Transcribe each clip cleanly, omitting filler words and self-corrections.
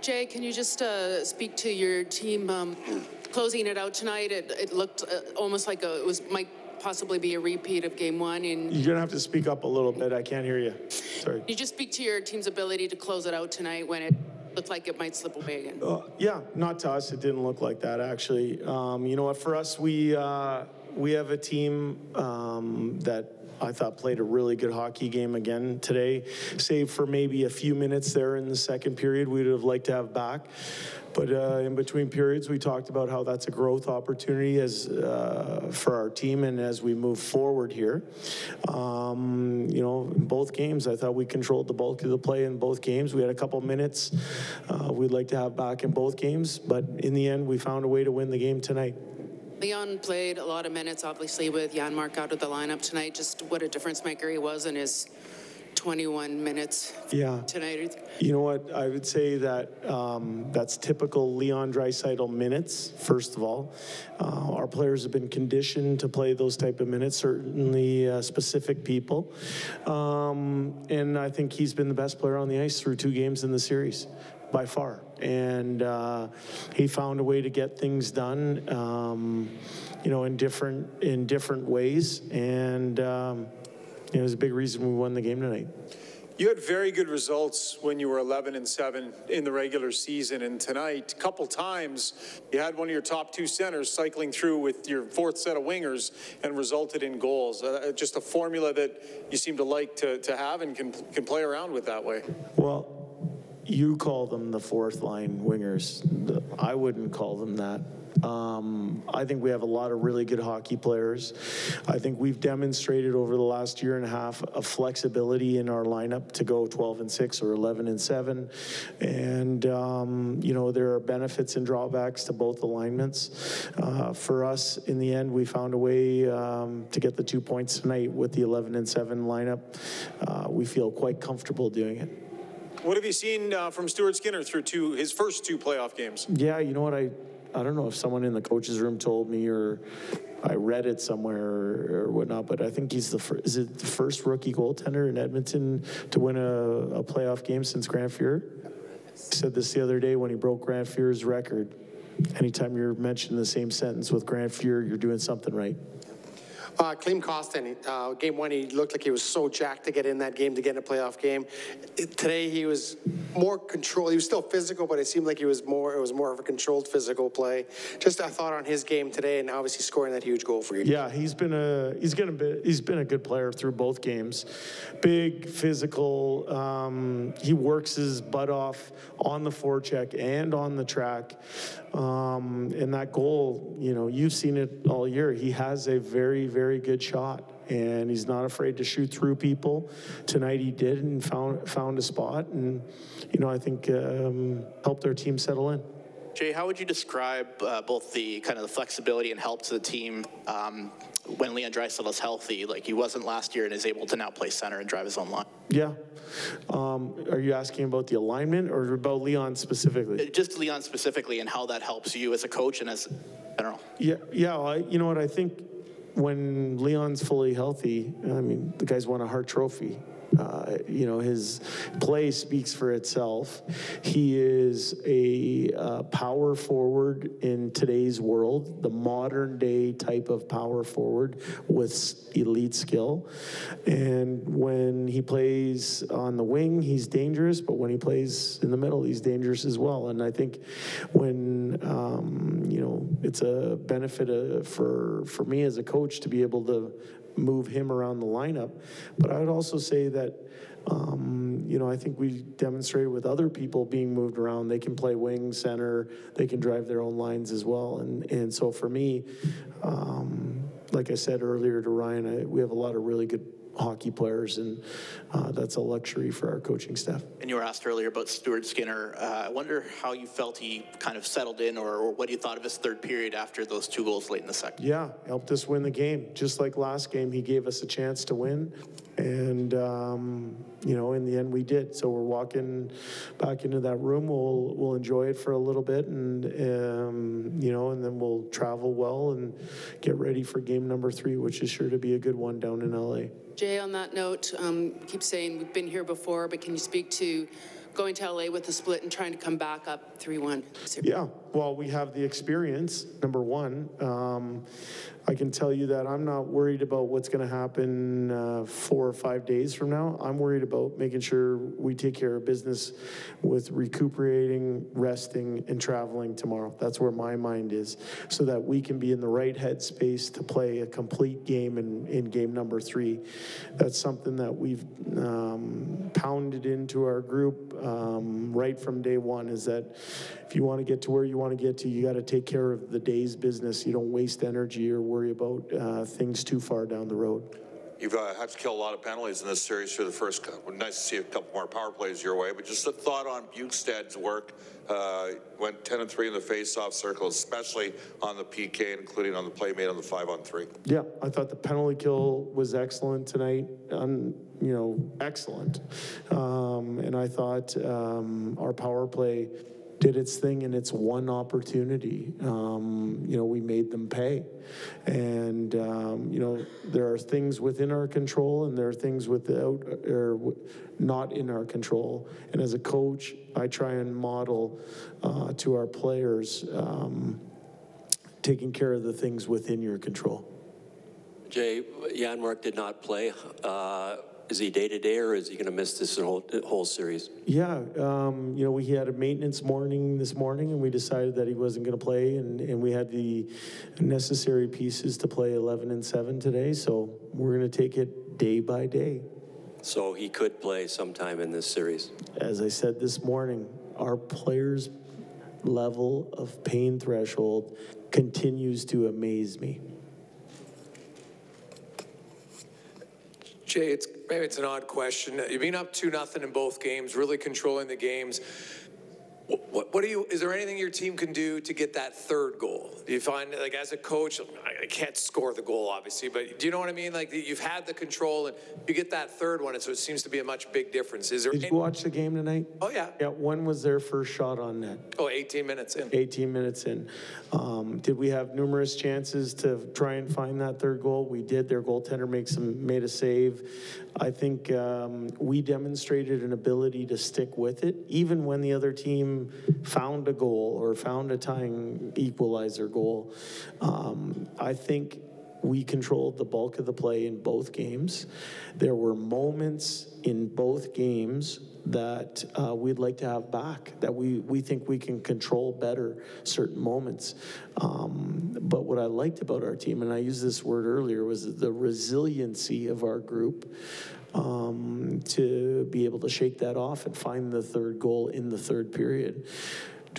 Jay, can you just speak to your team closing it out tonight? It looked almost like might possibly be a repeat of game one. And you're gonna have to speak up a little bit. I can't hear you. Sorry. Can you just speak to your team's ability to close it out tonight when it looked like it might slip away again? Yeah, not to us. It didn't look like that, actually. You know what? For us, we have a team that I thought played a really good hockey game again today, save for maybe a few minutes there in the second period we'd have liked to have back. But in between periods, we talked about how that's a growth opportunity for our team and as we move forward here. You know, in both games, I thought we controlled the bulk of the play in both games. We had a couple minutes we'd like to have back in both games, but in the end, we found a way to win the game tonight. Leon played a lot of minutes, obviously, with Janmark out of the lineup tonight. Just what a difference maker he was in his 21 minutes tonight. You know what? I would say that that's typical Leon Draisaitl minutes, first of all. Our players have been conditioned to play those type of minutes, certainly specific people. And I think he's been the best player on the ice through 2 games in the series, by far. And he found a way to get things done, you know, in different ways. And it was a big reason we won the game tonight. You had very good results when you were 11-7 in the regular season, and tonight, a couple times, you had one of your top 2 centers cycling through with your 4th set of wingers and resulted in goals. Just a formula that you seem to like to have and can play around with that way. Well, you call them the 4th line wingers. I wouldn't call them that. I think we have a lot of really good hockey players. I think we've demonstrated over the last year and a half a flexibility in our lineup to go 12-6 or 11-7. And, you know, there are benefits and drawbacks to both alignments. For us, in the end, we found a way to get the 2 points tonight with the 11-7 lineup. We feel quite comfortable doing it. What have you seen from Stuart Skinner through his first 2 playoff games? Yeah, you know what, I don't know if someone in the coach's room told me or I read it somewhere or whatnot, but I think he's is it the first rookie goaltender in Edmonton to win a playoff game since Grant Fuhr? He said this the other day when he broke Grant Fuhr's record. Anytime you're mentioned in the same sentence with Grant Fuhr, you're doing something right. Klim Kostin, game 1, he looked like he was so jacked to get in that game, to get in a playoff game. Today, he was more controlled. He was still physical, but it seemed like it was more of a controlled physical play. Just a thought on his game today, and obviously scoring that huge goal for you. Yeah, he's been a good player through both games. Big, physical. He works his butt off on the forecheck and on the track. And that goal, you know, you've seen it all year. He has a very, very good shot, and he's not afraid to shoot through people. Tonight he did and found a spot, and, you know, I think helped our team settle in. Jay, how would you describe both the kind of the flexibility and help to the team when Leon Draisaitl is healthy, like he wasn't last year, and is able to now play center and drive his own line? Yeah. Are you asking about the alignment or about Leon specifically? Just Leon specifically, and how that helps you as a coach and as general. Yeah. You know what, I think when Leon's fully healthy, I mean, the guy's won a Hart Trophy. You know, his play speaks for itself. He is a power forward in today's world, the modern day type of power forward with elite skill. And when he plays on the wing, he's dangerous, but when he plays in the middle, he's dangerous as well. And I think when, you know, it's a benefit for me as a coach to be able to move him around the lineup. But I would also say that, you know, I think we demonstrated with other people being moved around, they can play wing, center, they can drive their own lines as well. And so for me, like I said earlier to Ryan, we have a lot of really good hockey players, and that's a luxury for our coaching staff. And you were asked earlier about Stuart Skinner. I wonder how you felt he kind of settled in, or what you thought of his third period after those 2 goals late in the second. Yeah, helped us win the game. Just like last game, he gave us a chance to win. And, you know, in the end we did. So we're walking back into that room. We'll enjoy it for a little bit, and, you know, and then we'll travel well and get ready for game number 3, which is sure to be a good one down in LA. Jay, on that note, keep saying we've been here before, but can you speak to going to LA with the split and trying to come back up 3-1. Yeah, well, we have the experience, number one. I can tell you that I'm not worried about what's going to happen 4 or 5 days from now. I'm worried about making sure we take care of business with recuperating, resting, and traveling tomorrow. That's where my mind is, so that we can be in the right headspace to play a complete game in game number 3. That's something that we've pounded into our group right from day one, is that if you want to get to where you want to get to, you got to take care of the day's business. You don't waste energy or worry about things too far down the road. You've had to kill a lot of penalties in this series for the first couple. Nice to see a couple more power plays your way, but just a thought on Bukestad's work. Went 10-3 in the face-off circle, especially on the PK, including on the play made on the 5-on-3. Yeah, I thought the penalty kill was excellent tonight. Excellent. And I thought our power play did its thing in its one opportunity. We made them pay. And, there are things within our control and there are things without or not in our control. And as a coach, I try and model to our players taking care of the things within your control. Jay, Janmark did not play. Is he day-to-day, or is he going to miss this whole series? Yeah, we had a maintenance morning this morning, and we decided that he wasn't going to play, and we had the necessary pieces to play 11 and 7 today, so we're going to take it day by day. So he could play sometime in this series? As I said this morning, our players' level of pain threshold continues to amaze me. Jay, maybe it's an odd question. You've been up 2-0 in both games, really controlling the games. Is there anything your team can do to get that third goal? Do you find, like, as a coach, I can't score the goal, obviously, but do you know what I mean? Like, you've had the control, and you get that third one, and so it seems to be a much big difference. Did you watch the game tonight? Oh, yeah. Yeah, when was their first shot on net? 18 minutes in. 18 minutes in. Did we have numerous chances to try and find that third goal? We did. Their goaltender made a save. I think we demonstrated an ability to stick with it, even when the other team found a goal or found a tying equalizer goal. I think we controlled the bulk of the play in both games. There were moments in both games that we'd like to have back, that we think we can control better certain moments. But what I liked about our team, and I used this word earlier, was the resiliency of our group to be able to shake that off and find the third goal in the third period.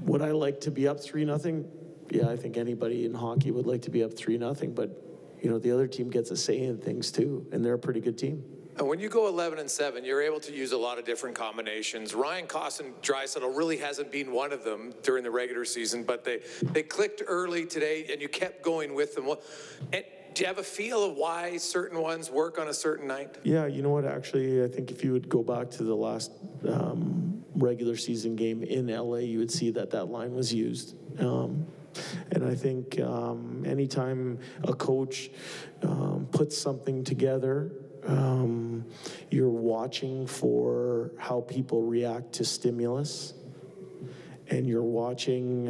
Would I like to be up 3-0? Yeah, I think anybody in hockey would like to be up 3-0, but the other team gets a say in things too, and they're a pretty good team. And when you go 11 and 7, you're able to use a lot of different combinations. Ryan Kostin-Draisaitl really hasn't been one of them during the regular season, but they clicked early today, and you kept going with them. And do you have a feel of why certain ones work on a certain night? Yeah, you know what? Actually, I think if you would go back to the last regular season game in LA, you would see that line was used. And I think anytime a coach puts something together, you're watching for how people react to stimulus, and you're watching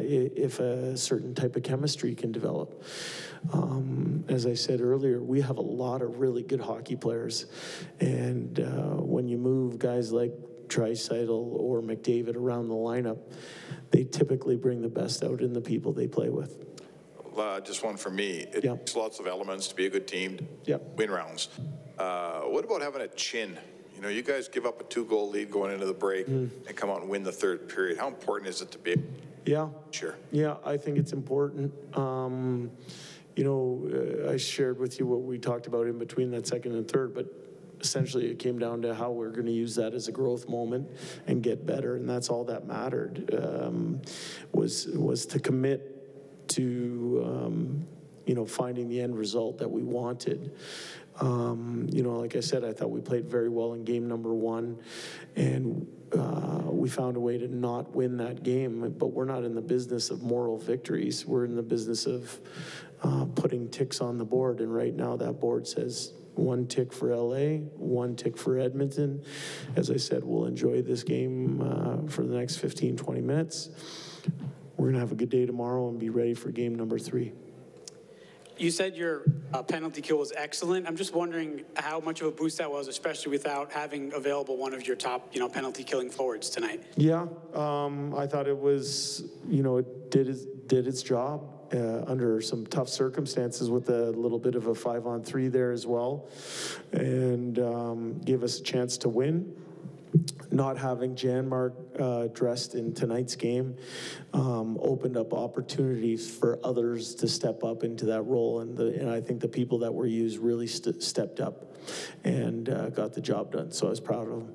if a certain type of chemistry can develop. As I said earlier, we have a lot of really good hockey players, and when you move guys like Draisaitl or McDavid around the lineup, they typically bring the best out in the people they play with. Just one for me. It takes lots of elements to be a good team, win rounds. What about having a chin? You guys give up a 2-goal lead going into the break and come out and win the third period. How important is it to be? Yeah. Sure. Yeah, I think it's important. I shared with you what we talked about in between that second and third, but essentially it came down to how we're going to use that as a growth moment and get better, and that's all that mattered, was to commit to finding the end result that we wanted. Like I said, I thought we played very well in game number 1, and we found a way to not win that game, but we're not in the business of moral victories. We're in the business of putting ticks on the board, and right now that board says 1 tick for LA, 1 tick for Edmonton. As I said, we'll enjoy this game for the next 15, 20 minutes. We're going to have a good day tomorrow and be ready for game number 3. You said your penalty kill was excellent. I'm just wondering how much of a boost that was, especially without having available one of your top, penalty killing forwards tonight. Yeah, I thought it was, it did its job under some tough circumstances with a little bit of a 5-on-3 there as well, and gave us a chance to win. Not having Janmark dressed in tonight's game opened up opportunities for others to step up into that role, and I think the people that were used really stepped up and got the job done. So I was proud of them.